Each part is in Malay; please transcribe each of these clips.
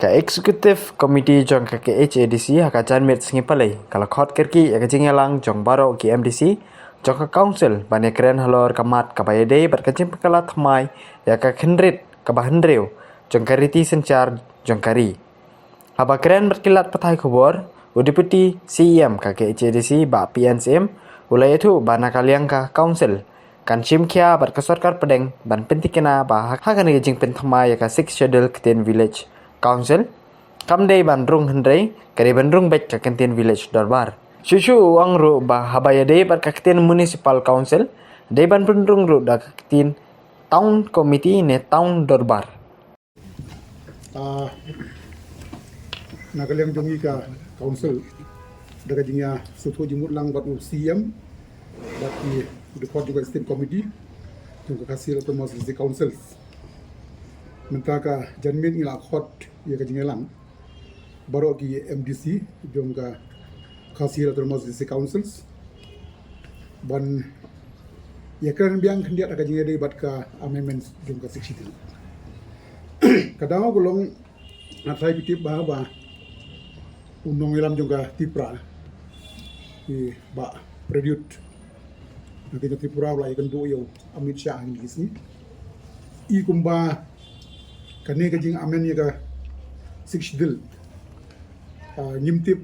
Ka Executive Committee jong ka HADC hakajan mit singi palai kala khot kerki ya jingelang jong baro ki MDC jong ka council bane kren halor kamat ka bayade bar kajing pekala thamai ya ka khendrit ka bahendreu jong kariti sencar jong kari haba kren berkilat pathai khobor Deputy CEM ka HADC ba PNCM ulai itu bana kaliang ka council kan chimkhia bar ka sarkar pedeng ban pentikena ba hakan jing pen thamai ya ka 6 schedule kten village Council, kamdei bandrung hendrei, kari bandrung bet kakentian village darbar. Susu uang ru bah habaya dei bar kakentian municipal council, dei bandrung ru da kakentian town committee ne town darbar. Nagaliang jongi ka council, daga jingya sutu jimut lang batu CM, batu report juga state committee, juga kasih atau masih councils. Mentaka janmin ila khot ya ka jingelang baro ki MDC jongga khasir atau masjid councils ban ya kan biang khendiat ka jingede bat ka amendments jongga siksitin kadang golong natai pitip ba undang ilam jongga tipra ki ba predut nanti Tripura wala ikan do yo Amit Shah ni sini I kumba kane ka jing amen ya ka sikdil nyimtip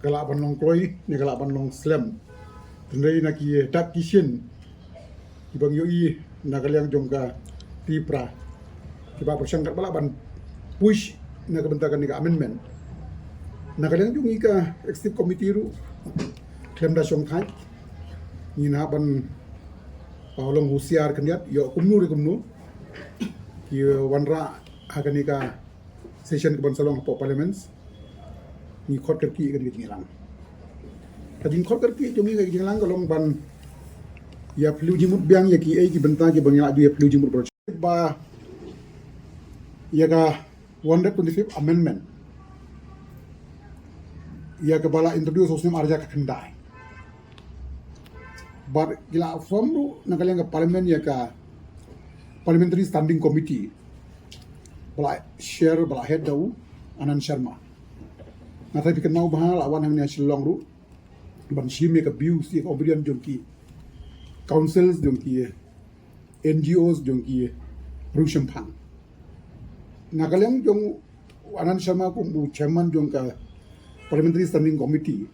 kala ban long kloi ne kala ban long slam tendai na ki tak kisien ibang yoi na kaliang jongka tipra kiba persangkat bala ban push na ka bentakan ni ka amendment na kaliang jungi ka executive committee ru klem da song thai ni na ban long husiar kendiat yo kumnu ki wanra haganika session kebon salong po parliaments ni khot kerki kan ngilang kadin khot kerki jongi ka ngilang kalong ban ya plu jimut biang ya ki ki benta ki bangya du ya plu jimut project ba ya ka 125th amendment ya ka bala introduce osnem arja ka kendai bar gila from ru nakalang ka parliament ya ka Parliamentary Standing Committee bala share bala head daw Anand Sharma natai pikenau bahal awan hangnya silong ru ban shime ka views ka obrian jongki councils jongki NGOs jongki Rusham Phang nagaleng jong Anand Sharma ko mu chairman jongka Parliamentary Standing Committee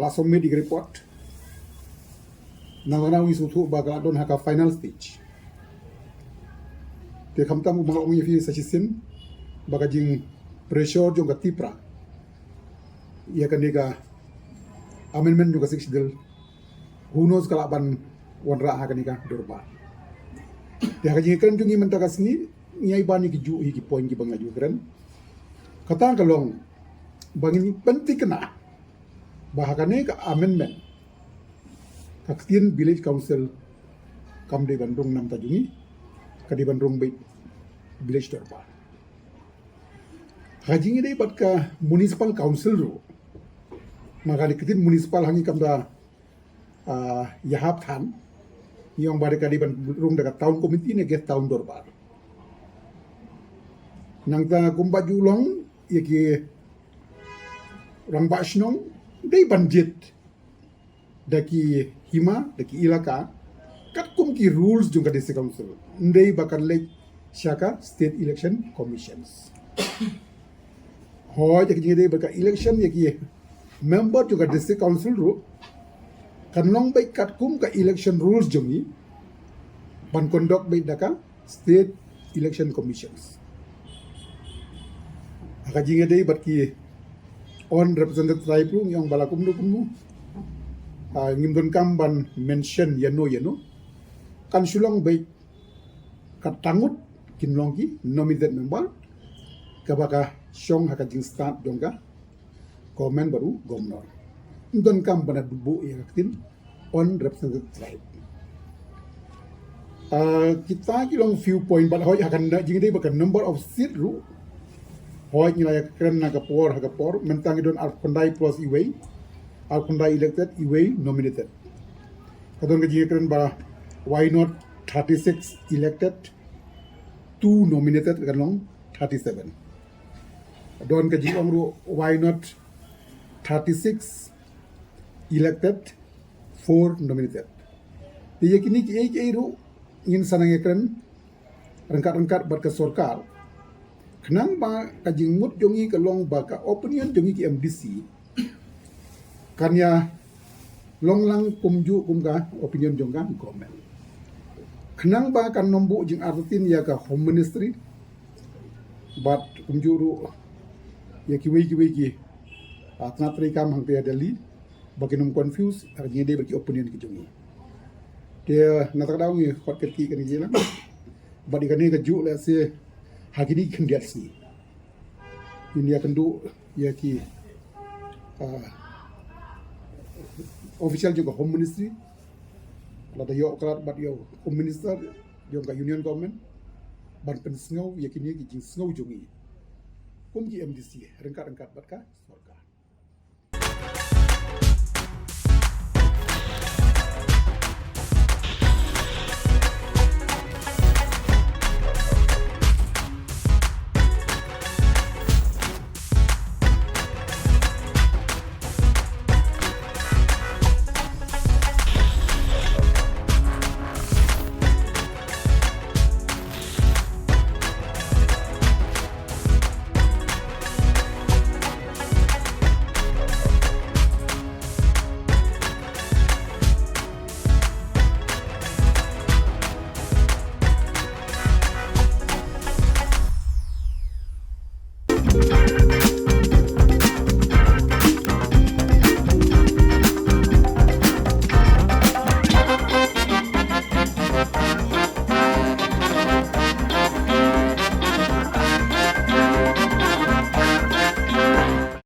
last submit report nangana wi sutu baga don haka final stage ke kamta mu mga ungi fi sachisin baga jing pressure jong tipra ya kanega amendment juga sikdil who knows kala ban wanra ha kanega dorba ya ka jing kan jungi mentaka sini nyai bani ki ju ki point ki banga ju kren kata kalong bangin penting kena bahakane ka amendment kaktian village council kamde bandung nam tajungi kadi bandung bay village darbar hajing ini bat ka municipal council ro maka diketin municipal hangi kamda yahap than yang bare kadi bandung daga town committee ne get town darbar nangta kumba julong yaki rangba shnong dei banjit daki hima daki ilaka kat kum ki rules juga di council ndei bakar lek shaka state election commissions ho jadi jadi bakar election yaki member juga district council ru kanong baik kat kum ka election rules jongi ban conduct baik daka state election commissions aka jinge dei batki on representative tribe ru yang balakum du kumu ngimdon kamban mention yano kan sulong baik katangut kinlongki nominated member kabaka syong hakajing start dongka komen baru gomnor ndon kam bana dubu ya katin on representative tribe kita kilong few point bal hoy akan jing dei baka number of seat ru hoy nilai keren nagapor hagapor mentang don alkondai plus iway alkondai elected iway nominated kadon jing keren ba why not 36 elected 2 nominated kalong 37 Don ka jing ong ru why not 36 elected 4 nominated. Dia kini ki ru ingin sanang ekran rengkat-rengkat bar ke sorkar. Kenang ba ka jing mut jongi ke long ba ka opinion jongi ki MDC. Kanya long lang kumju kumga opinion jongga komen. Kenang ba kan nombu jing artin ya ka home ministry. But kumju ru ya ki atna trikam hang pe Delhi bagi nom confuse arnya de bagi opinion ki jongi. Dia nak tahu ni kot kaki kan je lah. Badi kan ni keju lah se hagini kendiat si. Ini akan do ya ki official juga home ministry. Kalau ada yo kelat bat yo home minister yo ka union government ban pen sngau ya kini ki jing sngau jongi. Kum ki MDC rengkat bat ka sorka.